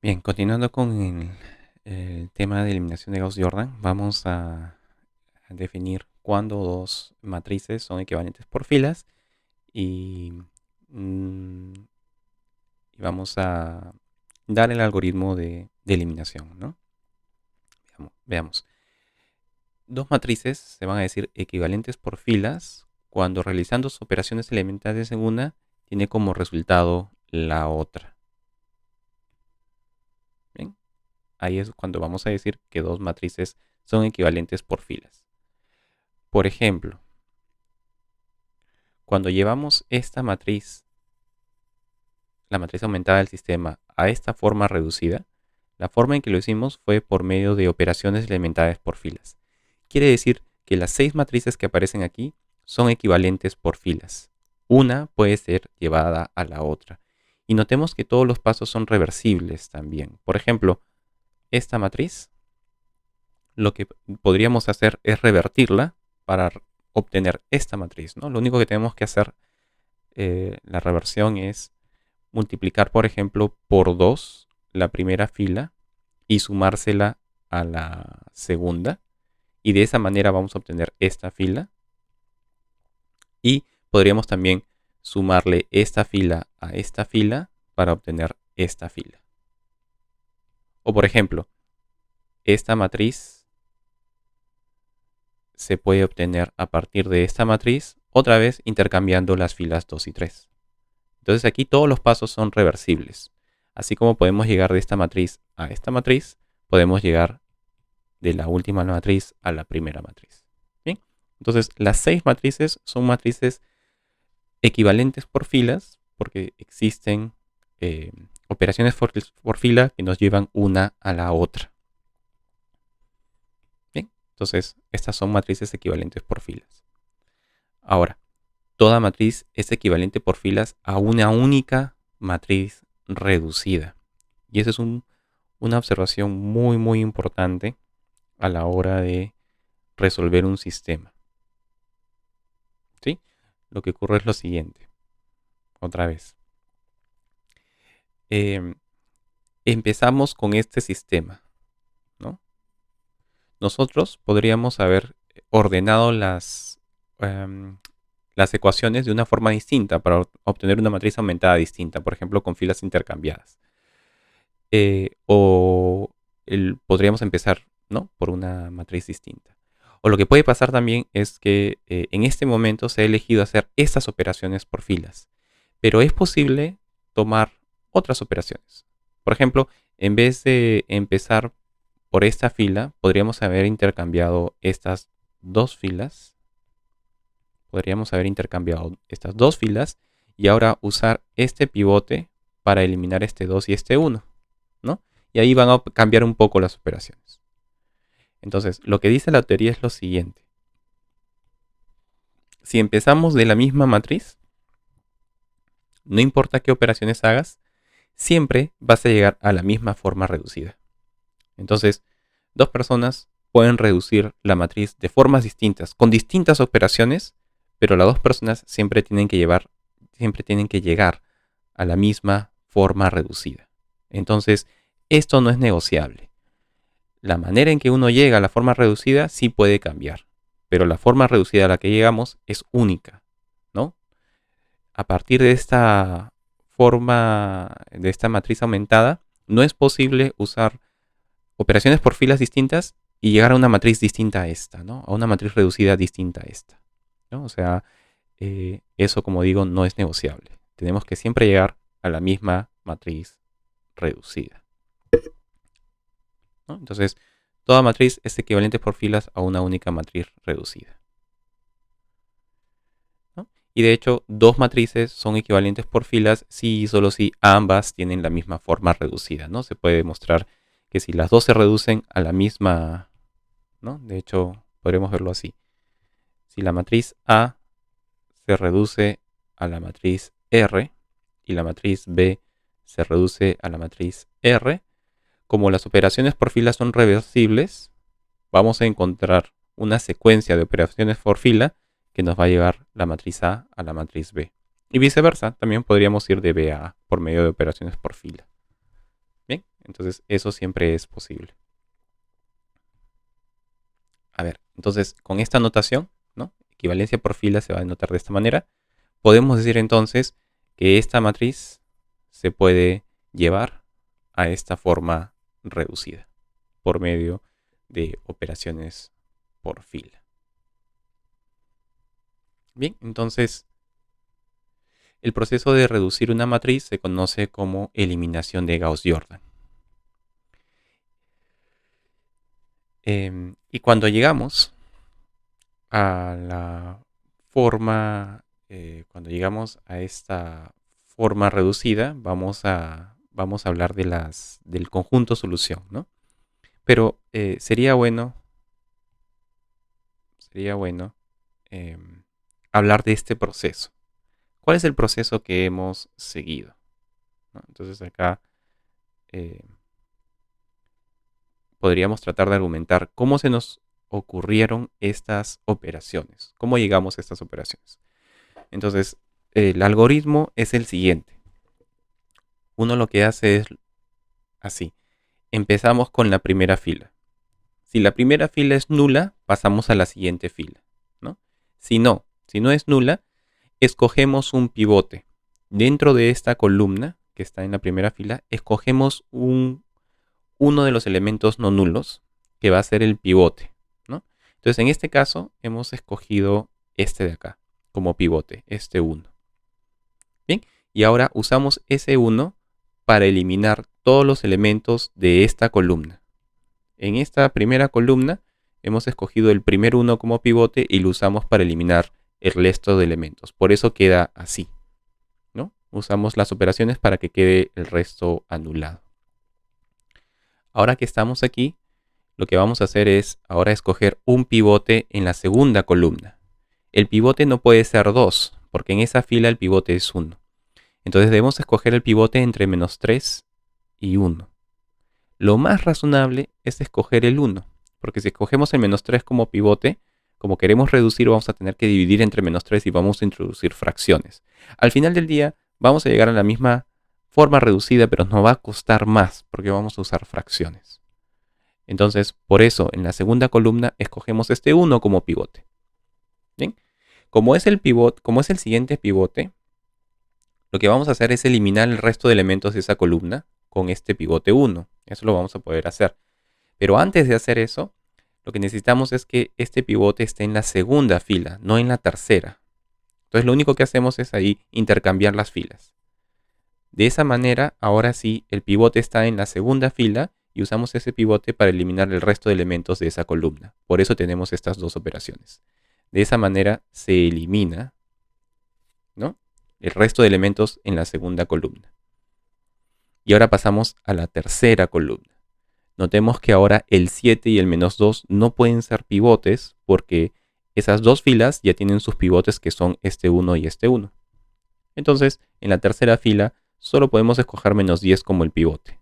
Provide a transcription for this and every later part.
Bien, continuando con el tema de eliminación de Gauss-Jordan, vamos a definir cuándo dos matrices son equivalentes por filas y, mm, y vamos a dar el algoritmo de eliminación, ¿no? Veamos. Dos matrices se van a decir equivalentes por filas cuando realizando sus operaciones elementales en una tiene como resultado la otra. ¿Bien? Ahí es cuando vamos a decir que dos matrices son equivalentes por filas. Por ejemplo, cuando llevamos esta matriz, la matriz aumentada del sistema, a esta forma reducida, la forma en que lo hicimos fue por medio de operaciones elementadas por filas. Quiere decir que las 6 matrices que aparecen aquí son equivalentes por filas. Una puede ser llevada a la otra. Y notemos que todos los pasos son reversibles también. Por ejemplo, esta matriz, lo que podríamos hacer es revertirla para obtener esta matriz, ¿no? Lo único que tenemos que hacer, la reversión, es multiplicar, por ejemplo, por 2 la primera fila y sumársela a la segunda. Y de esa manera vamos a obtener esta fila. Y podríamos también sumarle esta fila a esta fila para obtener esta fila. O por ejemplo, esta matriz se puede obtener a partir de esta matriz, otra vez intercambiando las filas 2 y 3. Entonces aquí todos los pasos son reversibles. Así como podemos llegar de esta matriz a esta matriz, podemos llegar de la última matriz a la primera matriz. ¿Bien? Entonces las 6 matrices son matrices equivalentes por filas porque existen operaciones por fila que nos llevan una a la otra. ¿Bien? Entonces estas son matrices equivalentes por filas. Ahora, toda matriz es equivalente por filas a una única matriz reducida. Y esa es una observación muy importante a la hora de resolver un sistema. ¿Sí? Lo que ocurre es lo siguiente. Otra vez. Empezamos con este sistema, ¿no? Nosotros podríamos haber ordenado las ecuaciones de una forma distinta para obtener una matriz aumentada distinta, por ejemplo, con filas intercambiadas. Podríamos empezar, ¿no?, por una matriz distinta. O lo que puede pasar también es que en este momento se ha elegido hacer estas operaciones por filas, pero es posible tomar otras operaciones. Por ejemplo, en vez de empezar por esta fila, podríamos haber intercambiado estas dos filas. Podríamos haber intercambiado estas dos filas y ahora usar este pivote para eliminar este 2 y este 1, ¿no? Y ahí van a cambiar un poco las operaciones. Entonces, lo que dice la teoría es lo siguiente. Si empezamos de la misma matriz, no importa qué operaciones hagas, siempre vas a llegar a la misma forma reducida. Entonces, dos personas pueden reducir la matriz de formas distintas, con distintas operaciones, pero las dos personas siempre tienen que llegar a la misma forma reducida. Entonces, esto no es negociable. La manera en que uno llega a la forma reducida sí puede cambiar, pero la forma reducida a la que llegamos es única, ¿no? A partir de esta forma, de esta matriz aumentada, no es posible usar operaciones por filas distintas y llegar a una matriz distinta a esta, ¿no? A una matriz reducida distinta a esta, ¿no? O sea, eso, como digo, no es negociable. Tenemos que siempre llegar a la misma matriz reducida, ¿no? Entonces, toda matriz es equivalente por filas a una única matriz reducida, ¿no? Y de hecho, dos matrices son equivalentes por filas si y solo si ambas tienen la misma forma reducida, ¿no? Se puede demostrar que si las dos se reducen a la misma, ¿no? De hecho, podremos verlo así. Si la matriz A se reduce a la matriz R y la matriz B se reduce a la matriz R, como las operaciones por fila son reversibles, vamos a encontrar una secuencia de operaciones por fila que nos va a llevar la matriz A a la matriz B. Y viceversa, también podríamos ir de B a A por medio de operaciones por fila. Bien, entonces eso siempre es posible. A ver, entonces con esta notación, ¿no? Equivalencia por fila se va a denotar de esta manera. Podemos decir entonces que esta matriz se puede llevar a esta forma reducida por medio de operaciones por fila. Bien, entonces el proceso de reducir una matriz se conoce como eliminación de Gauss-Jordan. Y cuando llegamos a la forma, cuando llegamos a esta forma reducida, vamos a hablar del conjunto solución, ¿no? Pero sería bueno hablar de este proceso. ¿Cuál es el proceso que hemos seguido? ¿No? Entonces acá podríamos tratar de argumentar cómo se nos ocurrieron estas operaciones, cómo llegamos a estas operaciones. Entonces, el algoritmo es el siguiente. Uno lo que hace es así. Empezamos con la primera fila. Si la primera fila es nula, pasamos a la siguiente fila, ¿no? Si no es nula, escogemos un pivote. Dentro de esta columna que está en la primera fila, escogemos uno de los elementos no nulos, que va a ser el pivote, ¿no? Entonces, en este caso, hemos escogido este de acá como pivote, este 1. Bien, y ahora usamos ese 1 para eliminar todos los elementos de esta columna. En esta primera columna hemos escogido el primer 1 como pivote y lo usamos para eliminar el resto de elementos. Por eso queda así, ¿no? Usamos las operaciones para que quede el resto anulado. Ahora que estamos aquí, lo que vamos a hacer es ahora escoger un pivote en la segunda columna. El pivote no puede ser 2, porque en esa fila el pivote es 1. Entonces debemos escoger el pivote entre -3 y 1. Lo más razonable es escoger el 1, porque si escogemos el -3 como pivote, como queremos reducir, vamos a tener que dividir entre -3 y vamos a introducir fracciones. Al final del día vamos a llegar a la misma forma reducida, pero nos va a costar más, porque vamos a usar fracciones. Entonces, por eso, en la segunda columna escogemos este 1 como pivote. ¿Bien? Como es el siguiente pivote, lo que vamos a hacer es eliminar el resto de elementos de esa columna con este pivote 1. Eso lo vamos a poder hacer. Pero antes de hacer eso, lo que necesitamos es que este pivote esté en la segunda fila, no en la tercera. Entonces, lo único que hacemos es ahí intercambiar las filas. De esa manera, ahora sí, el pivote está en la segunda fila y usamos ese pivote para eliminar el resto de elementos de esa columna. Por eso tenemos estas dos operaciones. De esa manera se elimina, ¿no?, el resto de elementos en la segunda columna. Y ahora pasamos a la tercera columna. Notemos que ahora el 7 y el -2 no pueden ser pivotes porque esas dos filas ya tienen sus pivotes que son este 1 y este 1. Entonces, en la tercera fila solo podemos escoger -10 como el pivote.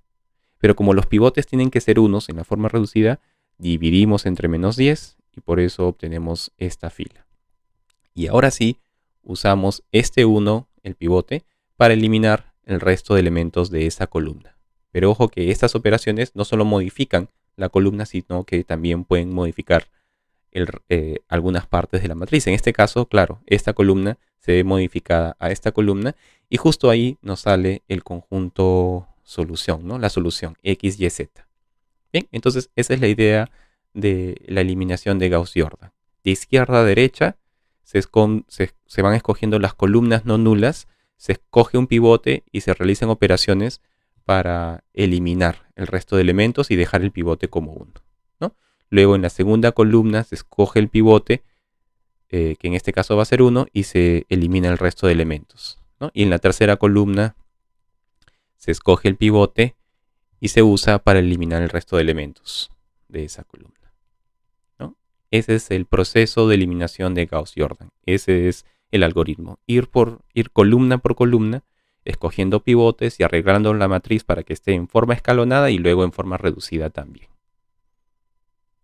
Pero como los pivotes tienen que ser unos en la forma reducida, dividimos entre -10 y por eso obtenemos esta fila. Y ahora sí, usamos este 1, el pivote, para eliminar el resto de elementos de esa columna. Pero ojo que estas operaciones no solo modifican la columna, sino que también pueden modificar algunas partes de la matriz. En este caso, claro, esta columna se ve modificada a esta columna y justo ahí nos sale el conjunto solución, ¿no? La solución X, Y, Z. Bien, entonces esa es la idea de la eliminación de Gauss-Jordan. De izquierda a derecha se van escogiendo las columnas no nulas, se escoge un pivote y se realizan operaciones para eliminar el resto de elementos y dejar el pivote como 1, ¿no? Luego en la segunda columna se escoge el pivote, que en este caso va a ser 1, y se elimina el resto de elementos, ¿no? Y en la tercera columna se escoge el pivote y se usa para eliminar el resto de elementos de esa columna, ¿no? Ese es el proceso de eliminación de Gauss-Jordan. Ese es el algoritmo. Ir columna por columna, escogiendo pivotes y arreglando la matriz para que esté en forma escalonada y luego en forma reducida también.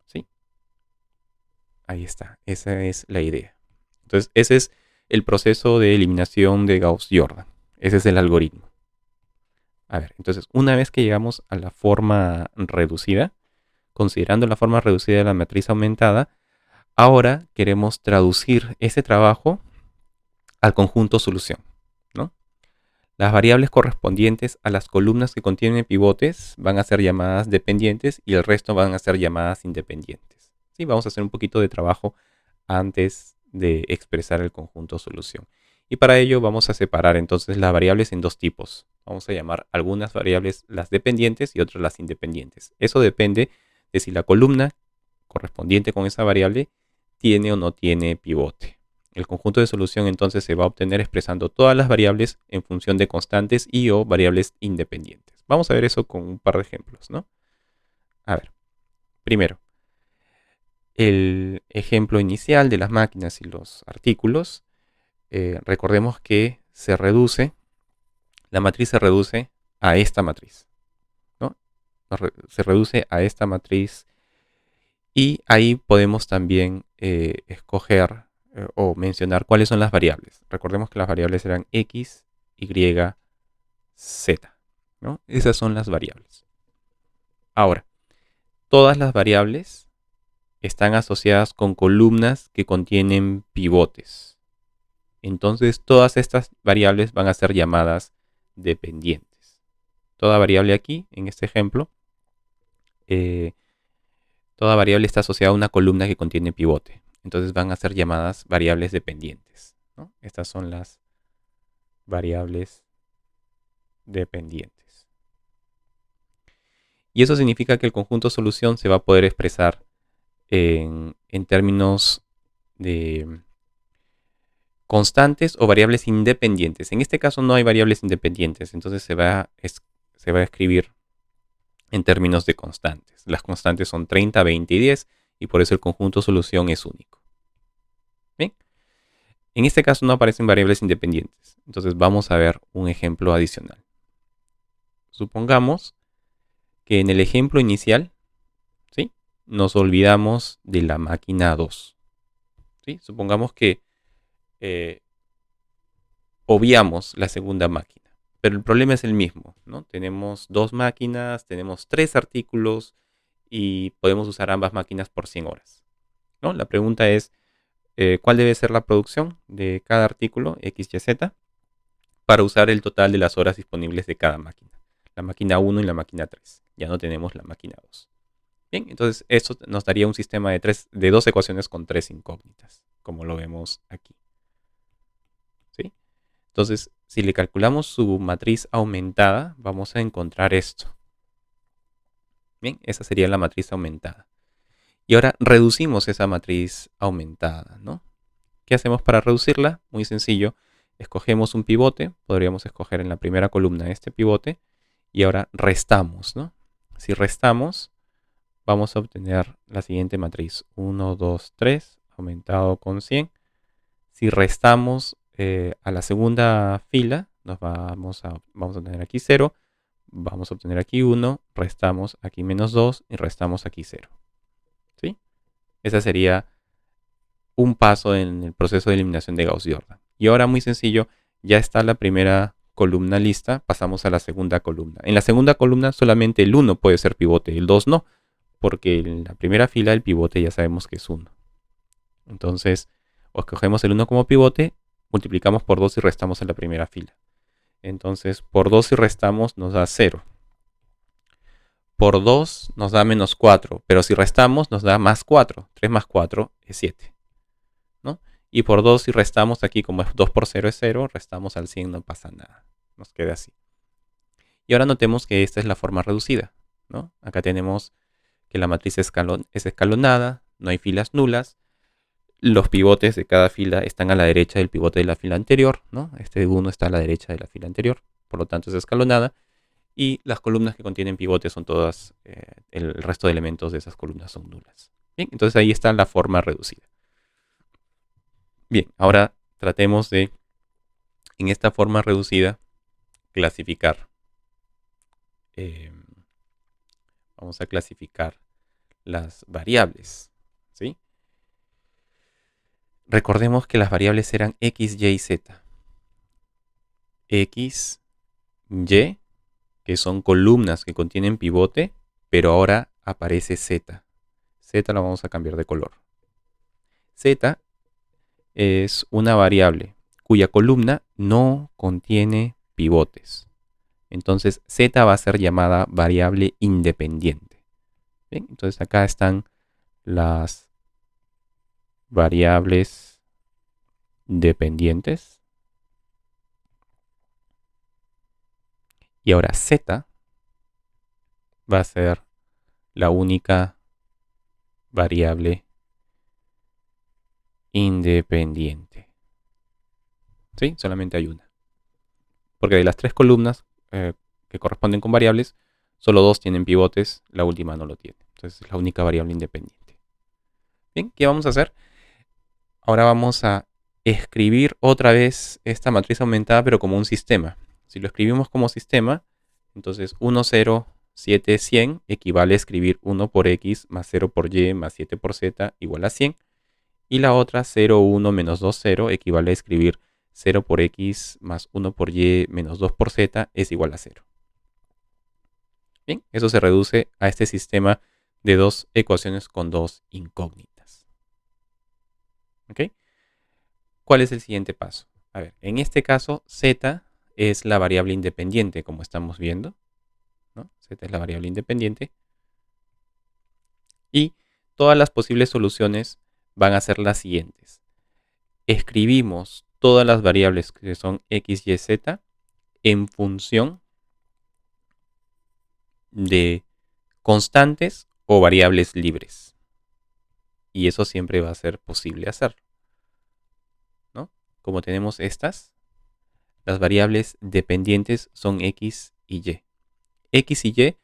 ¿Sí? Ahí está. Esa es la idea. Entonces, ese es el proceso de eliminación de Gauss-Jordan. Ese es el algoritmo. A ver, entonces, una vez que llegamos a la forma reducida, considerando la forma reducida de la matriz aumentada, ahora queremos traducir ese trabajo al conjunto solución, ¿no? Las variables correspondientes a las columnas que contienen pivotes van a ser llamadas dependientes y el resto van a ser llamadas independientes. ¿Sí? Vamos a hacer un poquito de trabajo antes de expresar el conjunto solución. Y para ello vamos a separar entonces las variables en dos tipos. Vamos a llamar algunas variables las dependientes y otras las independientes. Eso depende de si la columna correspondiente con esa variable tiene o no tiene pivote. El conjunto de solución entonces se va a obtener expresando todas las variables en función de constantes y o variables independientes. Vamos a ver eso con un par de ejemplos, ¿no? A ver, primero, el ejemplo inicial de las máquinas y los artículos. Recordemos que la matriz se reduce a esta matriz, ¿no? Se reduce a esta matriz y ahí podemos también escoger o mencionar cuáles son las variables. Recordemos que las variables eran X, Y, Z, ¿no? Esas son las variables. Ahora, todas las variables están asociadas con columnas que contienen pivotes. Entonces, todas estas variables van a ser llamadas dependientes. Toda variable aquí, en este ejemplo, toda variable está asociada a una columna que contiene pivote. Entonces van a ser llamadas variables dependientes, ¿no? Estas son las variables dependientes. Y eso significa que el conjunto solución se va a poder expresar en términos de constantes o variables independientes. En este caso no hay variables independientes, entonces se va a escribir en términos de constantes. Las constantes son 30, 20 y 10 y por eso el conjunto solución es único. ¿Bien? En este caso no aparecen variables independientes, entonces vamos a ver un ejemplo adicional. Supongamos que en el ejemplo inicial, ¿sí?, nos olvidamos de la máquina 2. ¿Sí? Supongamos que obviamos la segunda máquina, pero el problema es el mismo, ¿no? Tenemos dos máquinas, tenemos 3 artículos y podemos usar ambas máquinas por 100 horas, ¿no? La pregunta es, ¿cuál debe ser la producción de cada artículo, X, Y, Z, para usar el total de las horas disponibles de cada máquina? La máquina 1 y la máquina 3. Ya no tenemos la máquina 2. Bien, entonces esto nos daría un sistema de 2 ecuaciones con 3 incógnitas, como lo vemos aquí. ¿Sí? Entonces, si le calculamos su matriz aumentada, vamos a encontrar esto. Bien, esa sería la matriz aumentada. Y ahora reducimos esa matriz aumentada, ¿no? ¿Qué hacemos para reducirla? Muy sencillo. Escogemos un pivote. Podríamos escoger en la primera columna este pivote. Y ahora restamos, ¿no? Si restamos, vamos a obtener la siguiente matriz. 1, 2, 3, aumentado con 100. Si restamos a la segunda fila, vamos a obtener aquí 0. Vamos a obtener aquí 1, restamos aquí menos 2 y restamos aquí 0. ¿Sí? Ese sería un paso en el proceso de eliminación de Gauss-Jordan. Y ahora, muy sencillo, ya está la primera columna lista, pasamos a la segunda columna. En la segunda columna solamente el 1 puede ser pivote, el 2 no, porque en la primera fila el pivote ya sabemos que es 1. Entonces, o escogemos el 1 como pivote, multiplicamos por 2 y restamos en la primera fila. Entonces, por 2 si restamos nos da 0. Por 2 nos da menos 4, pero si restamos nos da más 4. 3 más 4 es 7. ¿No? Y por 2 si restamos aquí, como 2 por 0 es 0, restamos al 100, no pasa nada. Nos queda así. Y ahora notemos que esta es la forma reducida, ¿no? Acá tenemos que la matriz es escalonada, no hay filas nulas. Los pivotes de cada fila están a la derecha del pivote de la fila anterior, ¿no? Este 1 está a la derecha de la fila anterior, por lo tanto es escalonada. Y las columnas que contienen pivotes son todas, el resto de elementos de esas columnas son nulas. Bien, entonces ahí está la forma reducida. Bien, ahora tratemos de, en esta forma reducida, clasificar. Vamos a clasificar las variables, ¿sí? Recordemos que las variables eran X, Y y Z. X, Y, que que son columnas que contienen pivote, pero ahora aparece Z. Z la vamos a cambiar de color. Z es una variable cuya columna no contiene pivotes. Entonces Z va a ser llamada variable independiente. ¿Bien? Entonces acá están las variables dependientes. Y ahora Z va a ser la única variable independiente. ¿Sí? Solamente hay una. Porque de las tres columnas que corresponden con variables, solo dos tienen pivotes, la última no lo tiene. Entonces es la única variable independiente. Bien, ¿qué vamos a hacer? Ahora vamos a escribir otra vez esta matriz aumentada, pero como un sistema. Si lo escribimos como sistema, entonces 1, 0, 7, 100 equivale a escribir 1 por x más 0 por y más 7 por z igual a 100. Y la otra 0, 1 menos 2, 0 equivale a escribir 0 por x más 1 por y menos 2 por z es igual a 0. Bien, eso se reduce a este sistema de dos ecuaciones con dos incógnitas. ¿Ok? ¿Cuál es el siguiente paso? A ver, en este caso z es la variable independiente, como estamos viendo, ¿no? Z es la variable independiente. Y todas las posibles soluciones van a ser las siguientes. Escribimos todas las variables que son x, y, z en función de constantes o variables libres. Y eso siempre va a ser posible hacerlo, ¿no? Como tenemos estas, las variables dependientes son x y y. X y y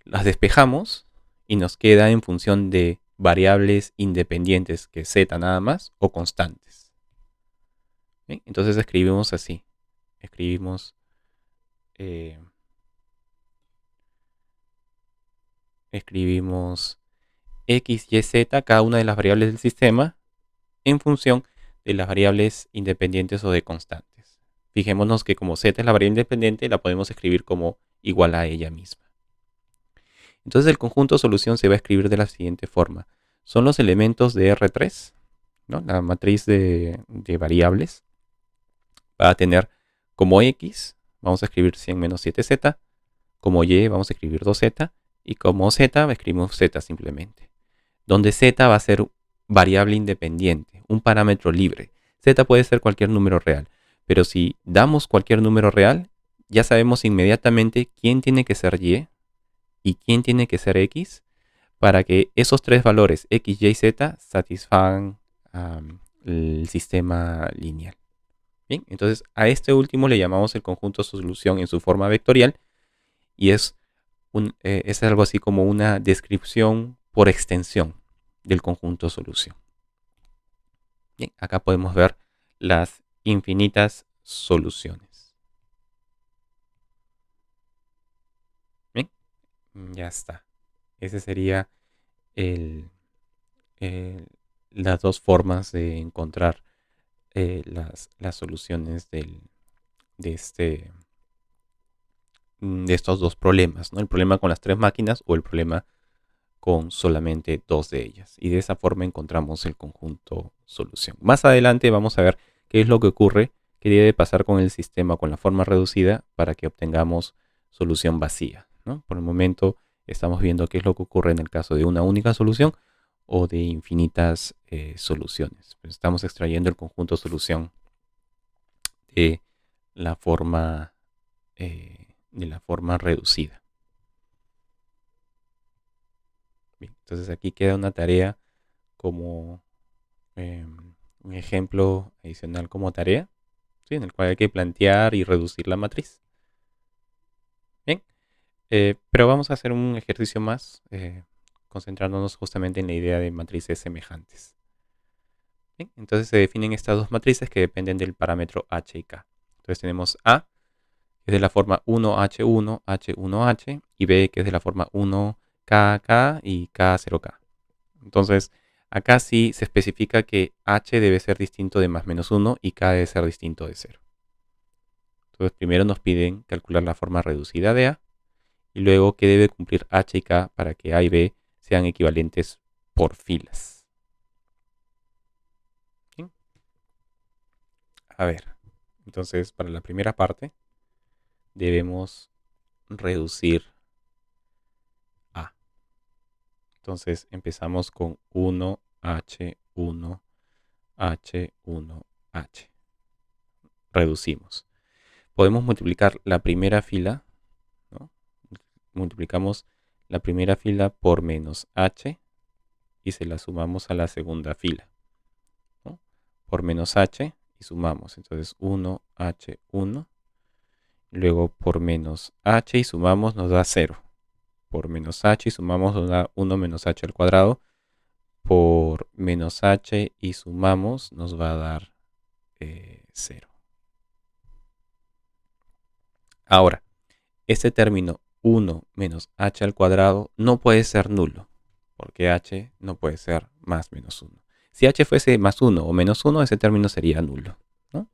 las despejamos y nos queda en función de variables independientes, que es z nada más, o constantes. ¿Bien? Entonces escribimos así. Escribimos x, y, z, cada una de las variables del sistema, en función de las variables independientes o de constantes. Fijémonos que como z es la variable independiente, la podemos escribir como igual a ella misma. Entonces el conjunto solución se va a escribir de la siguiente forma. Son los elementos de R3, ¿no? La matriz de variables. Va a tener como x, vamos a escribir 100 menos 7z. Como y, vamos a escribir 2z. Y como z, escribimos z simplemente. Donde z va a ser variable independiente, un parámetro libre. Z puede ser cualquier número real. Pero si damos cualquier número real, ya sabemos inmediatamente quién tiene que ser y quién tiene que ser x, para que esos tres valores x, y, z satisfagan el sistema lineal. Bien, entonces a este último le llamamos el conjunto solución en su forma vectorial, y es algo así como una descripción por extensión del conjunto solución. Bien, acá podemos ver las infinitas soluciones. Bien, ya está. Ese sería las dos formas de encontrar las soluciones de estos dos problemas, ¿no? El problema con las tres máquinas o el problema con solamente dos de ellas. Y de esa forma encontramos el conjunto solución. Más adelante vamos a ver qué es lo que ocurre, qué debe pasar con el sistema con la forma reducida para que obtengamos solución vacía, ¿no? Por el momento estamos viendo qué es lo que ocurre en el caso de una única solución o de infinitas soluciones. Pues estamos extrayendo el conjunto solución de la forma reducida. Bien, entonces aquí queda una tarea como un ejemplo adicional como tarea, ¿sí? En el cual hay que plantear y reducir la matriz. Bien, pero vamos a hacer un ejercicio más concentrándonos justamente en la idea de matrices semejantes. Bien, entonces se definen estas dos matrices que dependen del parámetro h y k. Entonces tenemos A, que es de la forma 1H1, H1H, y B, que es de la forma 1KK y K0K. Entonces, acá sí se especifica que H debe ser distinto de más menos 1 y K debe ser distinto de 0. Entonces primero nos piden calcular la forma reducida de A y luego qué debe cumplir H y K para que A y B sean equivalentes por filas. ¿Bien? A ver, entonces para la primera parte debemos reducir A. Entonces empezamos con 1H, 1H, 1H. Reducimos. Podemos multiplicar la primera fila, ¿no? Multiplicamos la primera fila por menos H y se la sumamos a la segunda fila, ¿no? Por menos H y sumamos. Entonces 1H1. Luego por menos H y sumamos nos da 0. Por menos H y sumamos nos da 1 menos H al cuadrado. Por menos H y sumamos nos va a dar 0. Ahora, este término 1 menos H al cuadrado no puede ser nulo, porque H no puede ser más menos 1. Si H fuese más 1 o menos 1, ese término sería nulo, ¿no?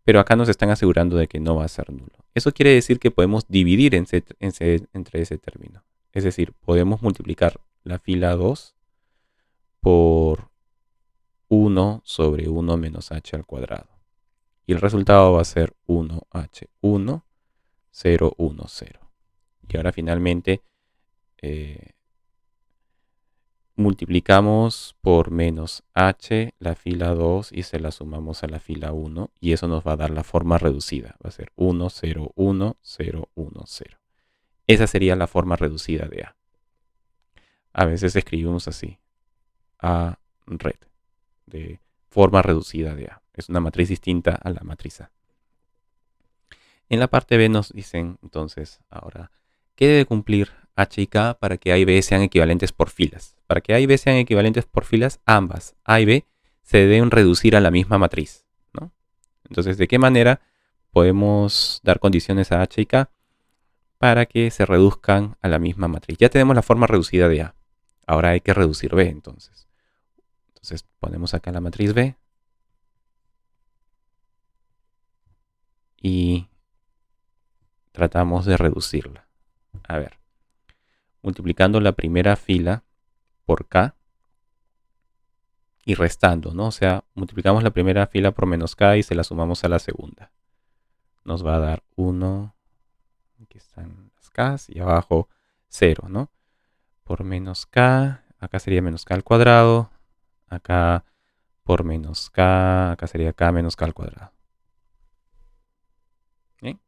Pero acá nos están asegurando de que no va a ser nulo. Eso quiere decir que podemos dividir entre ese término. Es decir, podemos multiplicar la fila 2 por 1 sobre 1 menos H al cuadrado. Y el resultado va a ser 1H1, 0, 1, 0. Y ahora finalmente multiplicamos por menos H la fila 2 y se la sumamos a la fila 1 y eso nos va a dar la forma reducida. Va a ser 1, 0, 1, 0, 1, 0. Esa sería la forma reducida de A. A veces escribimos así. A red. De forma reducida de A. Es una matriz distinta a la matriz A. En la parte B nos dicen entonces ahora, ¿qué debe cumplir H y K para que A y B sean equivalentes por filas? Para que A y B sean equivalentes por filas, ambas, A y B, se deben reducir a la misma matriz, ¿no? Entonces, ¿de qué manera podemos dar condiciones a H y K para que se reduzcan a la misma matriz? Ya tenemos la forma reducida de A. Ahora hay que reducir B, entonces. Entonces, ponemos acá la matriz B. Y tratamos de reducirla. A ver, multiplicando la primera fila por K y restando, ¿no? O sea, multiplicamos la primera fila por menos K y se la sumamos a la segunda. Nos va a dar 1, aquí están las K y abajo 0, ¿no? Por menos K, acá sería menos K al cuadrado, acá por menos K, acá sería K menos K al cuadrado. ¿Bien?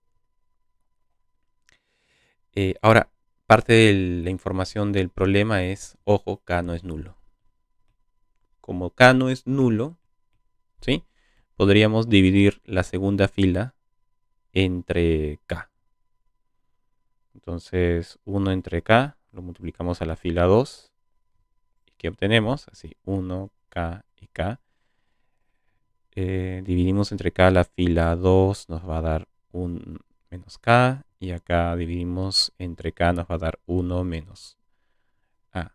Ahora, parte de la información del problema es, ojo, K no es nulo. Como K no es nulo, ¿sí? Podríamos dividir la segunda fila entre K. Entonces, 1 entre K lo multiplicamos a la fila 2. ¿Y qué obtenemos? Así, 1, K y K. Dividimos entre K la fila 2, nos va a dar 1 menos K. Y acá dividimos entre K, nos va a dar 1 menos A.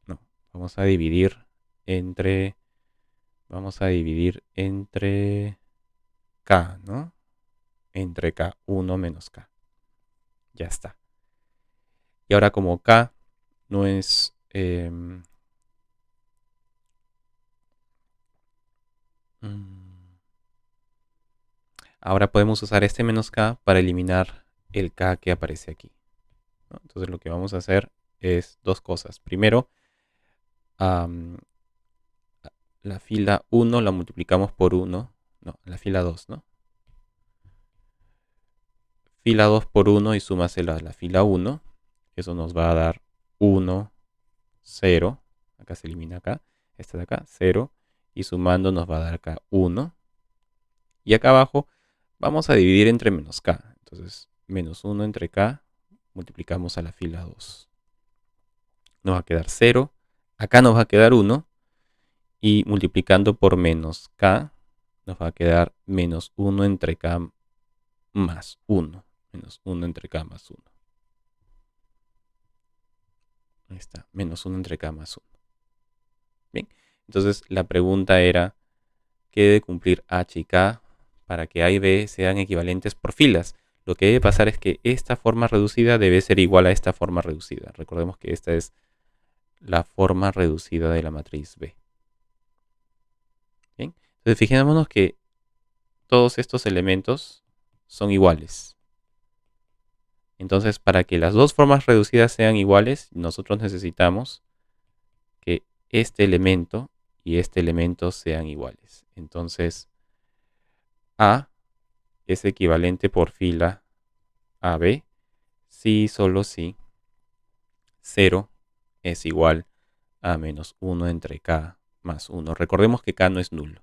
No, vamos a dividir entre K, ¿no? Entre K, 1 menos K. Ya está. Y ahora como K no es... ahora podemos usar este menos K para eliminar el K que aparece aquí, ¿no? Entonces lo que vamos a hacer es dos cosas. Primero, la fila 1 la multiplicamos por 1. No, la fila 2, ¿no? Fila 2 por 1 y súmasela a la fila 1. Eso nos va a dar 1, 0. Acá se elimina acá. Esta de acá, 0. Y sumando nos va a dar acá 1. Y acá abajo vamos a dividir entre menos K. Entonces, menos 1 entre K, multiplicamos a la fila 2. Nos va a quedar 0. Acá nos va a quedar 1. Y multiplicando por menos K, nos va a quedar menos 1 entre K más 1. Menos 1 entre K más 1. Ahí está, menos 1 entre K más 1. Bien, entonces la pregunta era, ¿qué debe cumplir H y K para que A y B sean equivalentes por filas. Lo que debe pasar es que esta forma reducida debe ser igual a esta forma reducida. Recordemos que esta es la forma reducida de la matriz B. ¿Bien? Entonces fijémonos que todos estos elementos son iguales. Entonces, para que las dos formas reducidas sean iguales, nosotros necesitamos que este elemento y este elemento sean iguales. Entonces, A es equivalente por fila a B si y solo si 0 es igual a menos 1 entre K más 1. Recordemos que K no es nulo.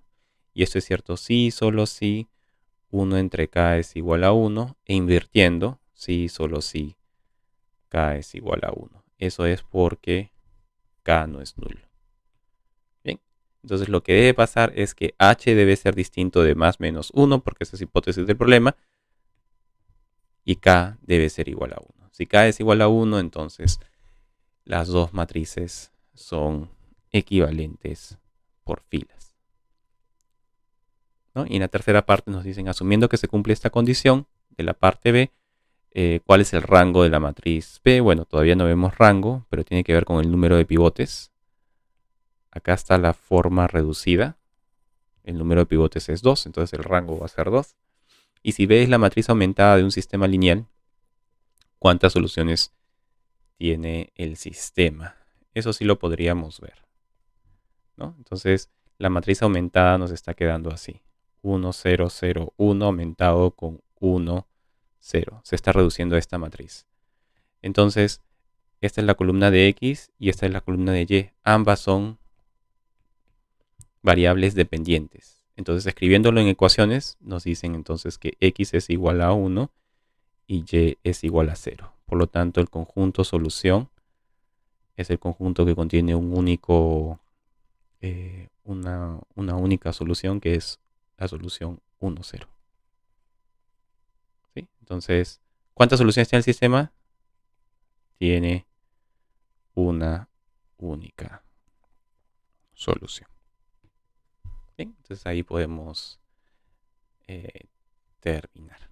Y esto es cierto si y solo si 1 entre K es igual a 1. E invirtiendo, si y solo si K es igual a 1. Eso es porque K no es nulo. Bien, entonces lo que debe pasar es que H debe ser distinto de más menos 1, porque esa es hipótesis del problema, y K debe ser igual a 1. Si K es igual a 1, entonces las dos matrices son equivalentes por filas, ¿no? Y en la tercera parte nos dicen, asumiendo que se cumple esta condición de la parte B, ¿cuál es el rango de la matriz B? Bueno, todavía no vemos rango, pero tiene que ver con el número de pivotes. Acá está la forma reducida. El número de pivotes es 2, entonces el rango va a ser 2. Y si B es la matriz aumentada de un sistema lineal, ¿cuántas soluciones tiene el sistema? Eso sí lo podríamos ver, ¿no? Entonces, la matriz aumentada nos está quedando así. 1, 0, 0, 1 aumentado con 1, 0. Se está reduciendo esta matriz. Entonces, esta es la columna de X y esta es la columna de Y. Ambas son variables dependientes. Entonces, escribiéndolo en ecuaciones, nos dicen entonces que X es igual a 1 y Y es igual a 0. Por lo tanto, el conjunto solución es el conjunto que contiene un único, una única solución, que es la solución 1, 0. ¿Sí? Entonces, ¿cuántas soluciones tiene el sistema? Tiene una única solución. Bien, entonces ahí podemos terminar.